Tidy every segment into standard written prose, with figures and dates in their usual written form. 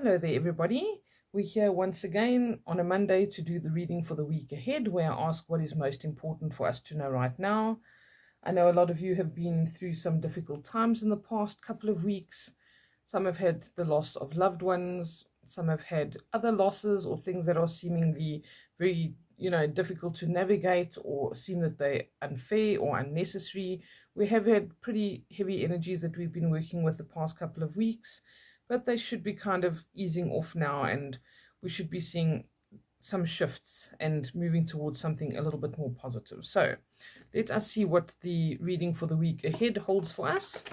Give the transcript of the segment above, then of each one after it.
Hello there, everybody. We're here once again on a Monday to do the reading for the week ahead, where I ask what is most important for us to know right now. I know a lot of you have been through some difficult times in the past couple of weeks. Some have had the loss of loved ones. Some have had other losses or things that are seemingly very, difficult to navigate or seem that they're unfair or unnecessary. We have had pretty heavy energies that we've been working with the past couple of weeks, but they should be kind of easing off now, and we should be seeing some shifts and moving towards something a little bit more positive. So let us see what the reading for the week ahead holds for us.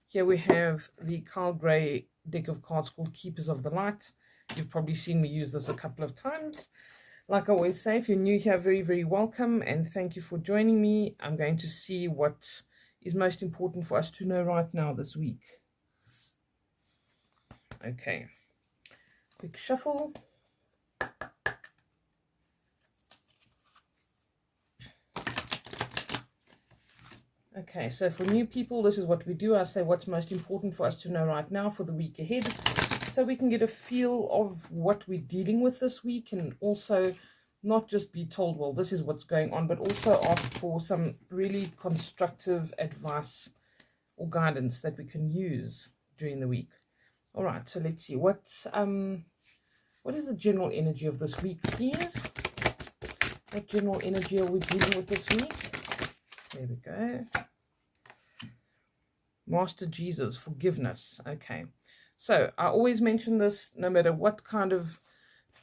Here we have the Carl Gray deck of cards called Keepers of the Light. You've probably seen me use this a couple of times. Like I always say, if you're new here, very, very welcome, and thank you for joining me. I'm going to see what is most important for us to know right now this week. Okay, quick shuffle. Okay, so for new people, this is what we do. I say what's most important for us to know right now for the week ahead, so we can get a feel of what we're dealing with this week, and also not just be told, well, this is what's going on, but also ask for some really constructive advice or guidance that we can use during the week. All right, so let's see what is the general energy of this week, please? What general energy are we dealing with this week? There we go. Master Jesus, forgiveness. Okay, so I always mention this no matter what kind of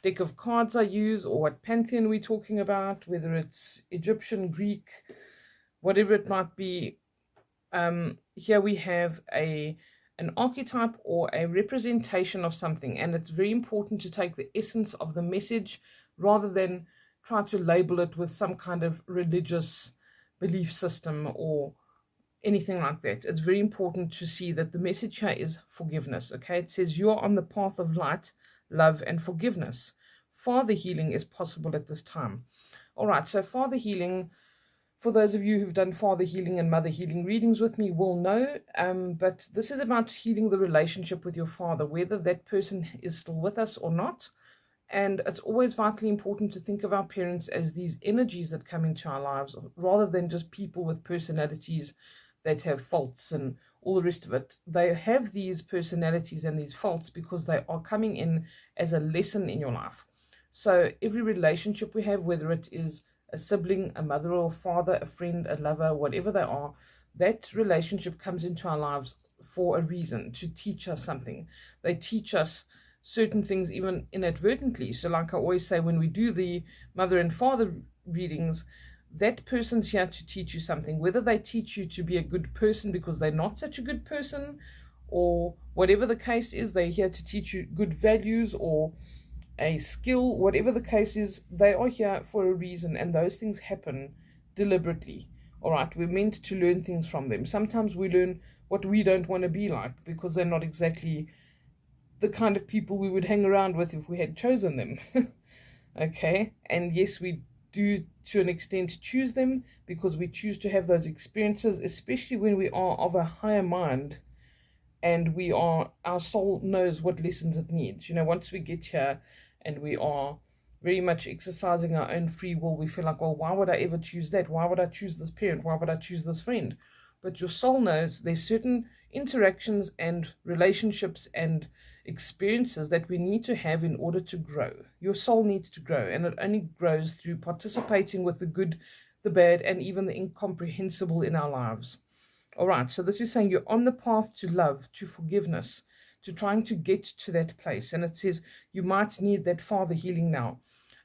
deck of cards I use or what pantheon we're talking about, whether it's Egyptian, Greek, whatever it might be. Here we have an archetype or a representation of something, and it's very important to take the essence of the message rather than try to label it with some kind of religious belief system or anything like that. It's very important to see that the message here is forgiveness. Okay, it says you are on the path of light, love, and forgiveness. Father healing is possible at this time. All right, so father healing, for those of you who've done father healing and mother healing readings with me, will know, but this is about healing the relationship with your father, whether that person is still with us or not. And it's always vitally important to think of our parents as these energies that come into our lives, rather than just people with personalities that have faults and all the rest of it. They have these personalities and these faults because they are coming in as a lesson in your life. So every relationship we have, whether it is a sibling, a mother or a father, a friend, a lover, whatever they are, that relationship comes into our lives for a reason, to teach us something. They teach us certain things even inadvertently. So like I always say, when we do the mother and father readings, that person's here to teach you something, whether they teach you to be a good person because they're not such a good person, or whatever the case is, they're here to teach you good values or a skill. Whatever the case is, they are here for a reason, and those things happen deliberately. All right, we're meant to learn things from them. Sometimes we learn what we don't want to be like because they're not exactly the kind of people we would hang around with if we had chosen them. Okay, and yes, we do to an extent choose them because we choose to have those experiences, especially when we are of a higher mind and our soul knows what lessons it needs. Once we get here and we are very much exercising our own free will, we feel like, well, why would I ever choose that? Why would I choose this parent? Why would I choose this friend? But your soul knows there's certain interactions and relationships and experiences that we need to have in order to grow. Your soul needs to grow, and it only grows through participating with the good, the bad, and even the incomprehensible in our lives. All right, so this is saying you're on the path to love, to forgiveness, to trying to get to that place. And it says you might need that father healing now.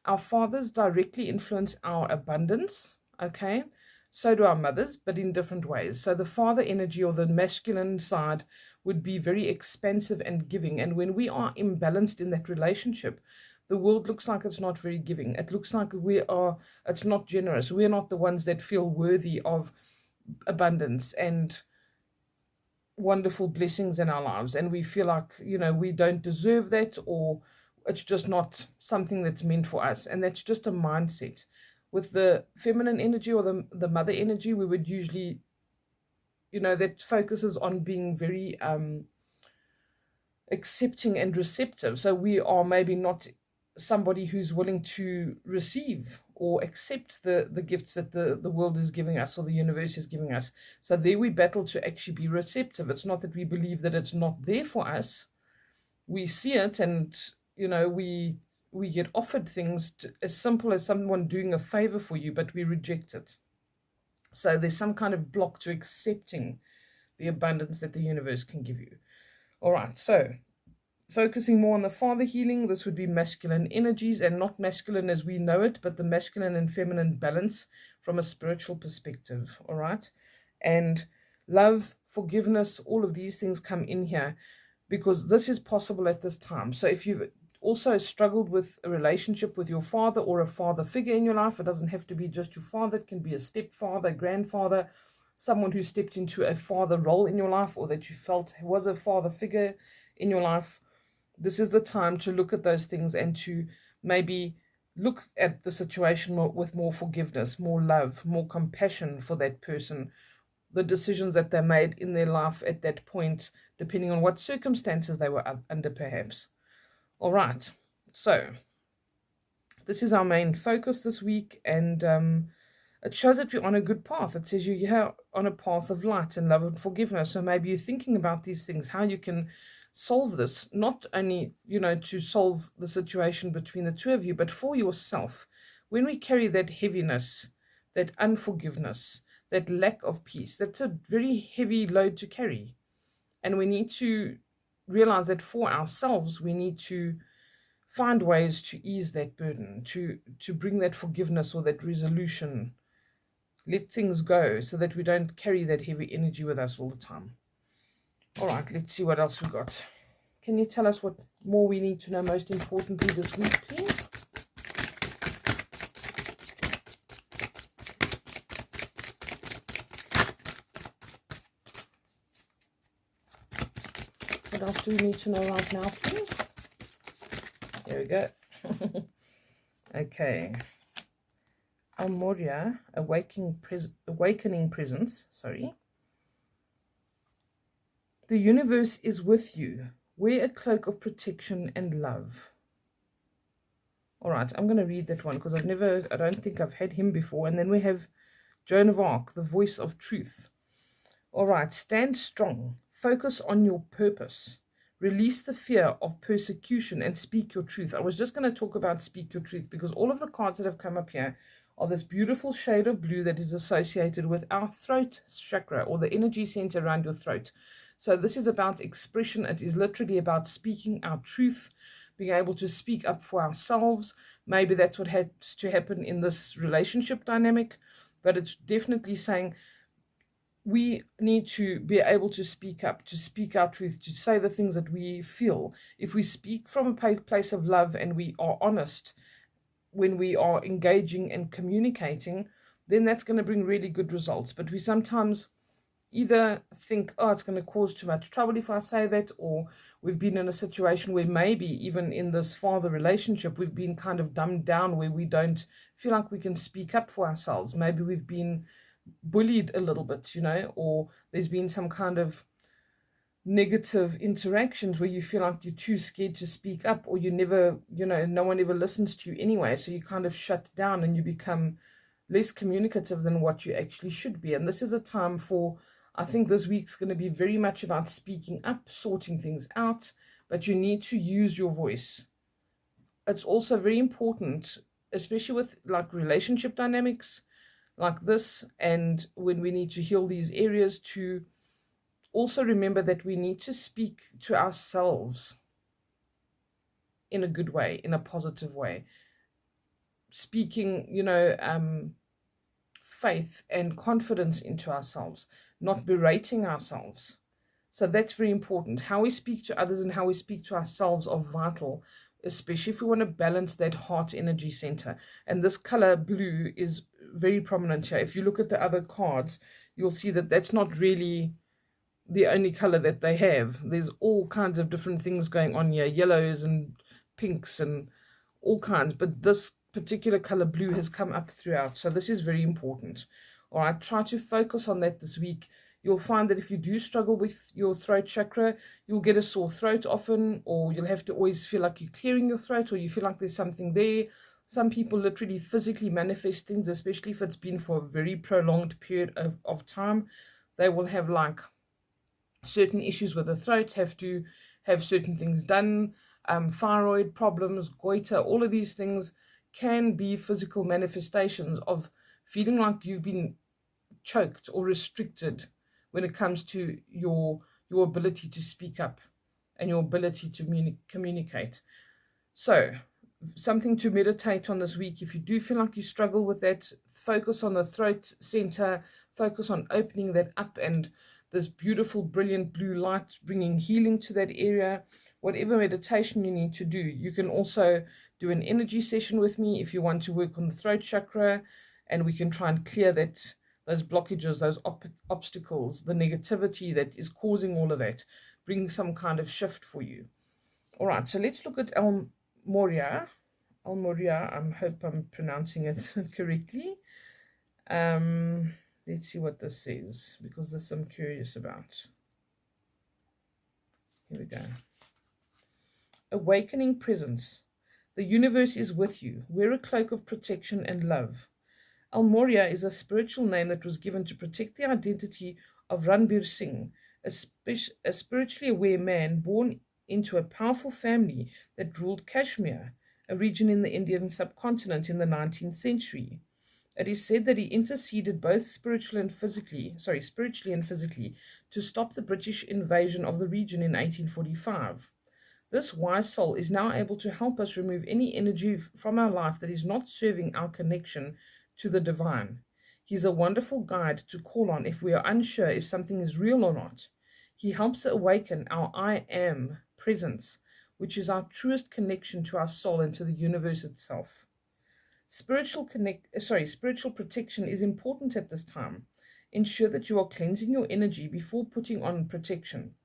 Our fathers directly influence our abundance, okay? So do our mothers, but in different ways. So the father energy, or the masculine side, would be very expansive and giving. And when we are imbalanced in that relationship, the world looks like it's not very giving. It looks like it's not generous. We're not the ones that feel worthy of abundance and wonderful blessings in our lives, and we feel like we don't deserve that, or it's just not something that's meant for us. And that's just a mindset. With the feminine energy or the mother energy, we would usually that focuses on being very accepting and receptive. So we are maybe not somebody who's willing to receive or accept the gifts that the world is giving us or the universe is giving us. So there we battle to actually be receptive. It's not that we believe that it's not there for us. We see it, and we get offered things as simple as someone doing a favor for you, but we reject it. So there's some kind of block to accepting the abundance that the universe can give you. All right, so focusing more on the father healing, this would be masculine energies, and not masculine as we know it, but the masculine and feminine balance from a spiritual perspective. All right, and love, forgiveness, all of these things come in here because this is possible at this time. So if you've also struggled with a relationship with your father or a father figure in your life, it doesn't have to be just your father, it can be a stepfather, grandfather, someone who stepped into a father role in your life, or that you felt was a father figure in your life. This is the time to look at those things and to maybe look at the situation with more forgiveness, more love, more compassion for that person, the decisions that they made in their life at that point, depending on what circumstances they were under perhaps. All right, so this is our main focus this week, and it shows that we're on a good path. It says you're here on a path of light and love and forgiveness. So maybe you're thinking about these things, how you can solve this, not only, to solve the situation between the two of you, but for yourself. When we carry that heaviness, that unforgiveness, that lack of peace, that's a very heavy load to carry. And we need to realize that for ourselves, we need to find ways to ease that burden, to bring that forgiveness or that resolution, let things go so that we don't carry that heavy energy with us all the time. All right, let's see what else we got. Can you tell us what more we need to know, most importantly, this week, please? What else do we need to know right now, please? There we go. Okay. Amoria, awakening presence, sorry. The universe is with you. Wear a cloak of protection and love. All right, I'm going to read that one because I don't think I've had him before. And then we have Joan of Arc, the voice of truth. All right, stand strong. Focus on your purpose. Release the fear of persecution and speak your truth. I was just going to talk about speak your truth because all of the cards that have come up here are this beautiful shade of blue that is associated with our throat chakra, or the energy center around your throat. So this is about expression. It is literally about speaking our truth, being able to speak up for ourselves. Maybe that's what has to happen in this relationship dynamic, but it's definitely saying we need to be able to speak up, to speak our truth, to say the things that we feel. If we speak from a place of love and we are honest when we are engaging and communicating, then that's going to bring really good results. But we sometimes either think, oh, it's going to cause too much trouble if I say that, or we've been in a situation where maybe even in this father relationship, we've been kind of dumbed down where we don't feel like we can speak up for ourselves. Maybe we've been bullied a little bit, or there's been some kind of negative interactions where you feel like you're too scared to speak up, or you never, no one ever listens to you anyway. So you kind of shut down and you become less communicative than what you actually should be. And this is a time for, I think this week's going to be very much about speaking up, sorting things out, but you need to use your voice. It's also very important, especially with like relationship dynamics like this, and when we need to heal these areas, to also remember that we need to speak to ourselves in a good way, in a positive way. Speaking, faith and confidence into ourselves, not berating ourselves. So that's very important. How we speak to others and how we speak to ourselves are vital, especially if we want to balance that heart energy center. And this color blue is very prominent here. If you look at the other cards, you'll see that that's not really the only color that they have. There's all kinds of different things going on here, yellows and pinks and all kinds, but this particular color blue has come up throughout. So this is very important. All right, try to focus on that this week. You'll find that if you do struggle with your throat chakra, you'll get a sore throat often, or you'll have to always feel like you're clearing your throat, or you feel like there's something there. Some people literally physically manifest things, especially if it's been for a very prolonged period of time. They will have like certain issues with the throat, have to have certain things done, thyroid problems, goiter, all of these things can be physical manifestations of feeling like you've been choked or restricted when it comes to your ability to speak up and your ability to communicate. So something to meditate on this week. If you do feel like you struggle with that, focus on the throat center, focus on opening that up, and this beautiful brilliant blue light bringing healing to that area. Whatever meditation you need to do, you can also do an energy session with me if you want to work on the throat chakra, and we can try and clear that, those blockages, those obstacles, the negativity that is causing all of that, bring some kind of shift for you. All right, so let's look at Almoria. I hope I'm pronouncing it correctly. Let's see what this says, because this I'm curious about. Here we go. Awakening presence. The universe is with you. Wear a cloak of protection and love. Almoria is a spiritual name that was given to protect the identity of Ranbir Singh, a spiritually aware man born into a powerful family that ruled Kashmir, a region in the Indian subcontinent in the 19th century. It is said that he interceded both spiritually and physically to stop the British invasion of the region in 1845. This wise soul is now able to help us remove any energy from our life that is not serving our connection to the divine. He's a wonderful guide to call on if we are unsure if something is real or not. He helps awaken our I am presence, which is our truest connection to our soul and to the universe itself. Spiritual protection is important at this time. Ensure that you are cleansing your energy before putting on protection.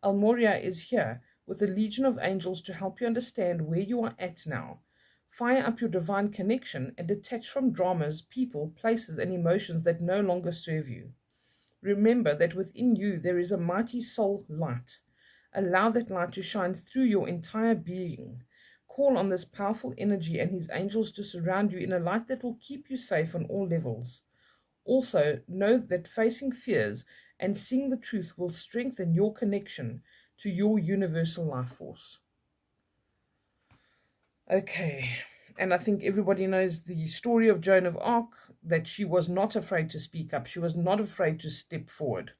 Almoria is here with a legion of angels to help you understand where you are at now. Fire up your divine connection and detach from dramas, people, places, and emotions that no longer serve you. Remember that within you there is a mighty soul light. Allow that light to shine through your entire being. Call on this powerful energy and his angels to surround you in a light that will keep you safe on all levels. Also, know that facing fears and seeing the truth will strengthen your connection to your universal life force. Okay, and I think everybody knows the story of Joan of Arc, that she was not afraid to speak up. She was not afraid to step forward.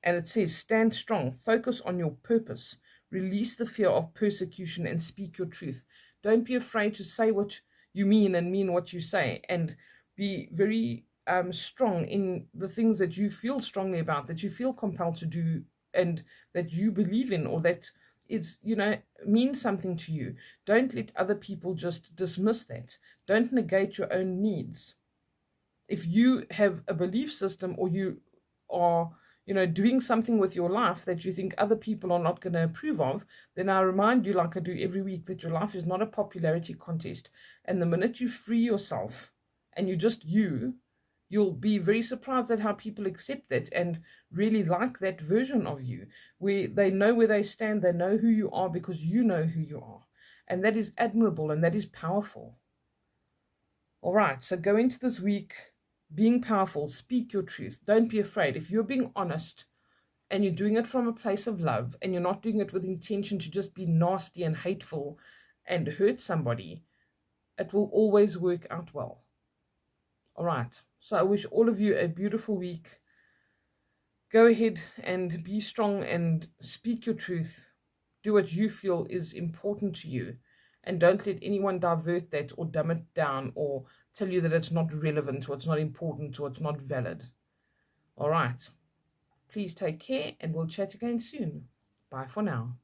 And it says, stand strong, focus on your purpose, release the fear of persecution and speak your truth. Don't be afraid to say what you mean and mean what you say, and be very strong in the things that you feel strongly about, that you feel compelled to do, and that you believe in, or that it's, means something to you. Don't let other people just dismiss that. Don't negate your own needs. If you have a belief system, or you are, doing something with your life that you think other people are not going to approve of, then I remind you, like I do every week, that your life is not a popularity contest. And the minute you free yourself and you just you'll be very surprised at how people accept that and really like that version of you, where they know where they stand, they know who you are because you know who you are. And that is admirable and that is powerful. All right, so go into this week being powerful. Speak your truth. Don't be afraid. If you're being honest and you're doing it from a place of love, and you're not doing it with intention to just be nasty and hateful and hurt somebody, it will always work out well. All right. So I wish all of you a beautiful week. Go ahead and be strong and speak your truth. Do what you feel is important to you. And don't let anyone divert that or dumb it down or tell you that it's not relevant or it's not important or it's not valid. All right. Please take care and we'll chat again soon. Bye for now.